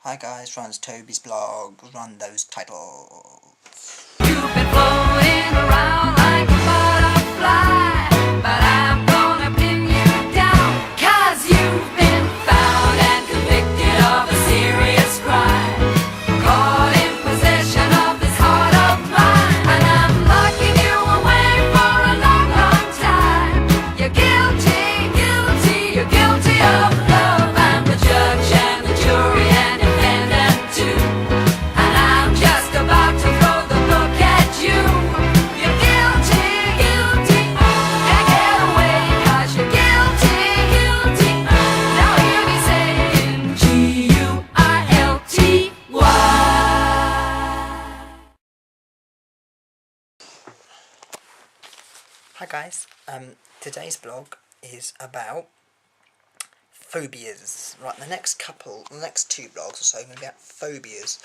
Hi guys, runs Tobysblogs, run those titles. You've been floating around like a butterfly, but I'm gonna pin you down, 'cause you've been found and convicted of a serious crime. Caught in possession of this heart of mine, and I'm locking you away for a long, long time. You're guilty, guilty, you're guilty of love. I'm the judge and the jury and defendant too, and I'm just about to throw the book at you. You're guilty, guilty, can't get away 'cause you're guilty, guilty. Now hear me saying G-U-I-L-T-Y. Hi guys, today's blog is about phobias. Right, the next two blogs or so are going to be about phobias,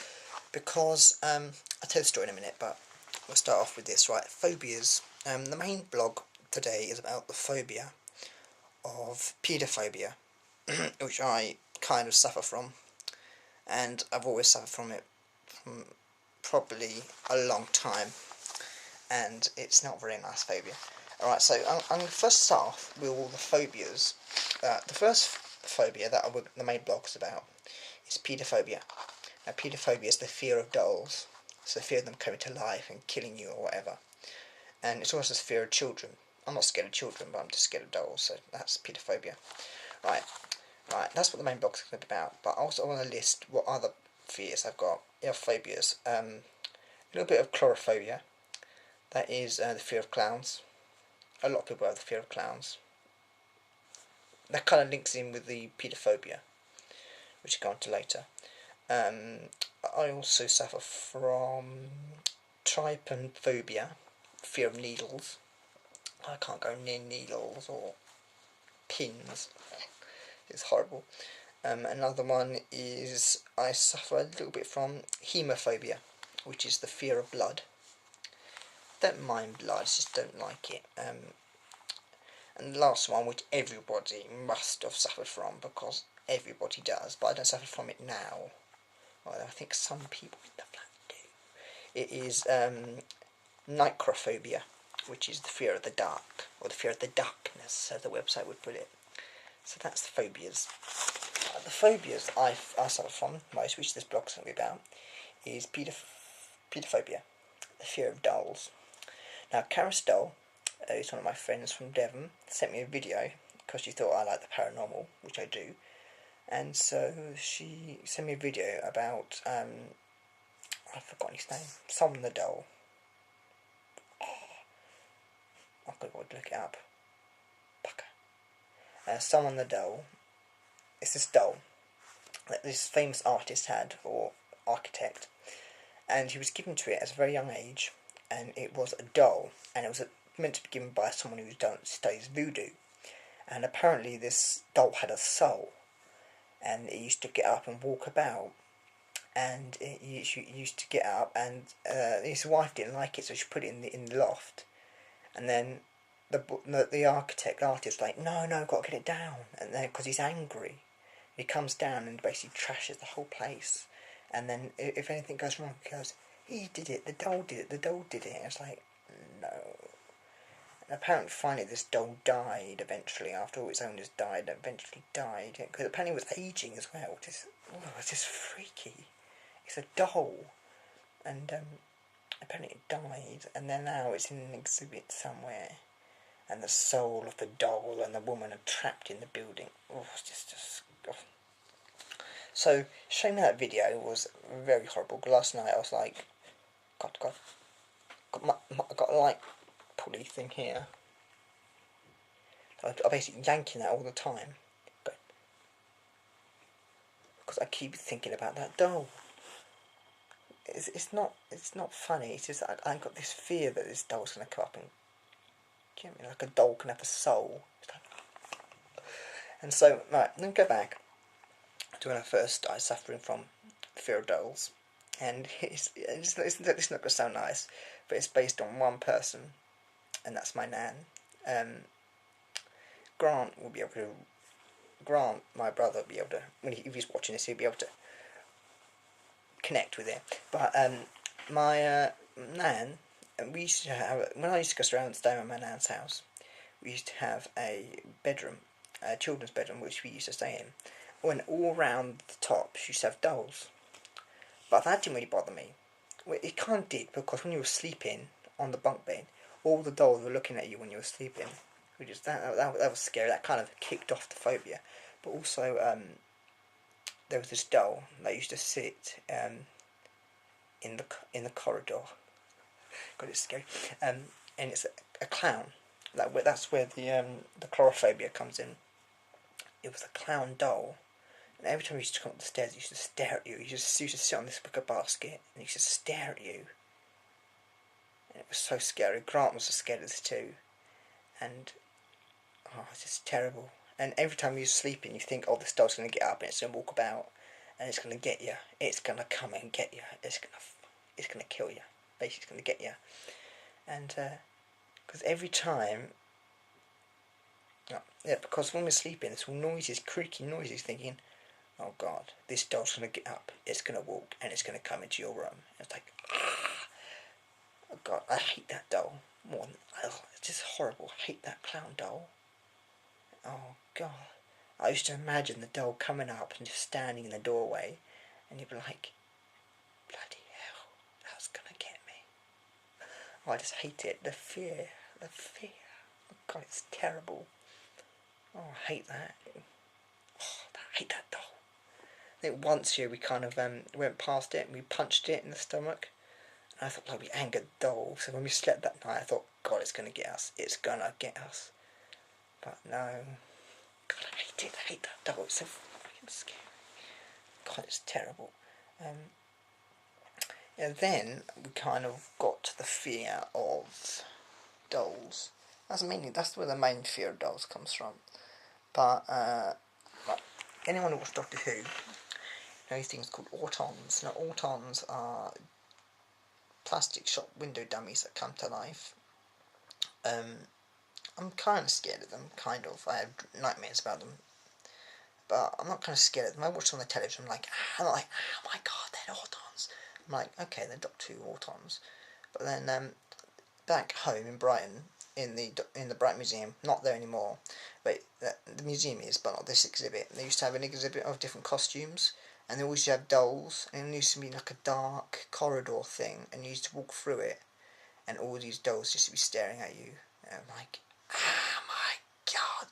because I'll tell the story in a minute, but we'll start off with this. Right, phobias. The main blog today is about the phobia of pediophobia, which I kind of suffer from, and I've always suffered from it from probably a long time, and it's not a very nice phobia. Alright, so I'm going to first start off with all the phobias. The first phobia that the main blog is about is pediophobia. Now, pediophobia is the fear of dolls. It's the fear of them coming to life and killing you or whatever. And it's also the fear of children. I'm not scared of children, but I'm just scared of dolls, so that's pediophobia. Right, that's what the main blog is going to be about. But I also want to list what other fears I've got. Phobias. A little bit of chlorophobia. That is the fear of clowns. A lot of people have the fear of clowns. That kind of links in with the pediophobia, which I'll go on to later. I also suffer from trypophobia, fear of needles. I can't go near needles or pins. It's horrible. Another one is I suffer a little bit from hemophobia, which is the fear of blood. Don't mind blood, just don't like it. And the last one, which everybody must have suffered from, because everybody does, but I don't suffer from it now. Well, I think some people in the flat do. It is necrophobia, which is the fear of the dark, or the fear of the darkness, as the website would put it. So that's the phobias. The phobias I suffer from most, which this blog's going to be about, is pedophobia, the fear of dolls. Now, Karis Doll, who's one of my friends from Devon, sent me a video because she thought I like the paranormal, which I do. And so she sent me a video about, I've forgotten his name, Solomon the Doll. I've got to look it up. Pucker. Solomon the Doll. It's this doll that this famous artist had, or architect, and he was given to it at a very young age, and it was a doll, and it was meant to be given by someone who studies voodoo, and apparently this doll had a soul, and it used to get up and walk about, and it used to get up, and his wife didn't like it, so she put it in the loft, and then the artist was like, no, got to get it down, and then because he's angry, he comes down and basically trashes the whole place, and then if anything goes wrong, he goes, he did it, the doll did it, and it's like, no. And apparently finally this doll died eventually, after all its owners died, because apparently it was aging as well. It's just freaky. It's a doll, and apparently it died, and then now it's in an exhibit somewhere, and the soul of the doll and the woman are trapped in the building. Oh, it's just so showing me that video was very horrible. Last night I was like, God, I got a light pulley thing here. I'm basically yanking that all the time, because I keep thinking about that doll. It's not funny. It's just I've got this fear that this doll's going to come up and get me, like a doll can have a soul. And so, right, let me go back to when I first started suffering from fear of dolls. And it's not going to sound nice, but it's based on one person, and that's my nan. Grant, my brother, will be able to, if he's watching this, he'll be able to connect with it. But my nan, and we used to have, when I used to go around and stay at my nan's house, we used to have a bedroom, a children's bedroom, which we used to stay in. When all round the top, she used to have dolls. But that didn't really bother me. Well, it kind of did, because when you were sleeping on the bunk bed, all the dolls were looking at you when you were sleeping. Which is, that was scary. That kind of kicked off the phobia. But also, there was this doll that used to sit in the corridor. God, it's scary. And it's a clown. That's where the chlorophobia comes in. It was a clown doll. And every time he used to come up the stairs, he used to stare at you. He used to sit on this wicker basket, and he used to stare at you. And it was so scary. Grant was scared of this too. And, it's just terrible. And every time you're sleeping, you think, oh, this doll's going to get up, and it's going to walk about, and it's going to get you. It's going to come and get you. It's going to kill you. Basically, it's going to get you. And, because every time... Yeah, because when we're sleeping, it's all noises, creaky noises, thinking... Oh God, this doll's going to get up, it's going to walk, and it's going to come into your room. It's like, oh God, I hate that doll. It's just horrible. I hate that clown doll. Oh God. I used to imagine the doll coming up and just standing in the doorway, and you'd be like, bloody hell, that's going to get me. Oh, I just hate it. The fear. Oh God, it's terrible. Oh, I hate that. Oh, I hate that doll. I think once we kind of went past it and we punched it in the stomach, and I thought, like, we angered the doll. So when we slept that night, I thought, God, it's going to get us. It's going to get us. But no. God, I hate it. I hate that doll. It's so fucking scary. God, it's terrible. And then we kind of got to the fear of dolls. That's where the main fear of dolls comes from. But anyone who watched Doctor Who, these things called autons. Now, autons are plastic shop window dummies that come to life. I'm kind of scared of them, kind of. I have nightmares about them. But I'm not kind of scared of them. I watch them on the television, I'm like, oh my God, they're autons. I'm like, okay, they're Doctor Who autons. But then, back home in Brighton, in the Brighton Museum, not there anymore, but the museum is, but not this exhibit. They used to have an exhibit of different costumes, and they always used to have dolls, and it used to be like a dark corridor thing, and you used to walk through it, and all these dolls used to be staring at you, and I'm like, oh my God.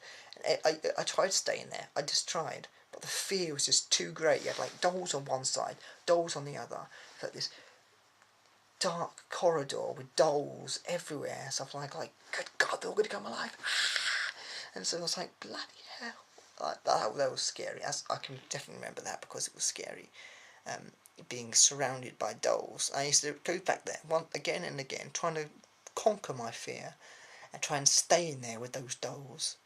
And I tried staying there, I just tried, but the fear was just too great. You had like dolls on one side, dolls on the other, like this dark corridor with dolls everywhere, stuff like, good God, they're all going to come alive. And so I was like, bloody hell. That was scary. I can definitely remember that because it was scary. Being surrounded by dolls. I used to go back there again and again, trying to conquer my fear and try and stay in there with those dolls.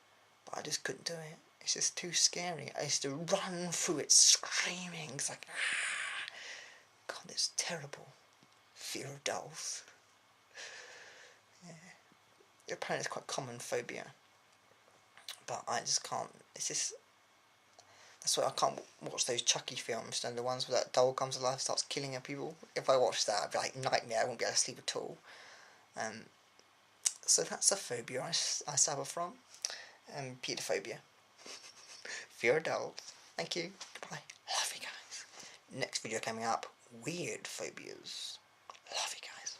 But I just couldn't do it. It's just too scary. I used to run through it screaming. It's like, God, it's terrible. Fear of dolls. Yeah. Apparently it's quite common phobia. But I just can't. It's just. That's why I can't watch those Chucky films, and the ones where that doll comes alive, starts killing people. If I watched that, I'd be like nightmare. I wouldn't be able to sleep at all. So that's a phobia I suffer from. Pediophobia. Fear of dolls. Thank you. Goodbye. Love you guys. Next video coming up. Weird phobias. Love you guys.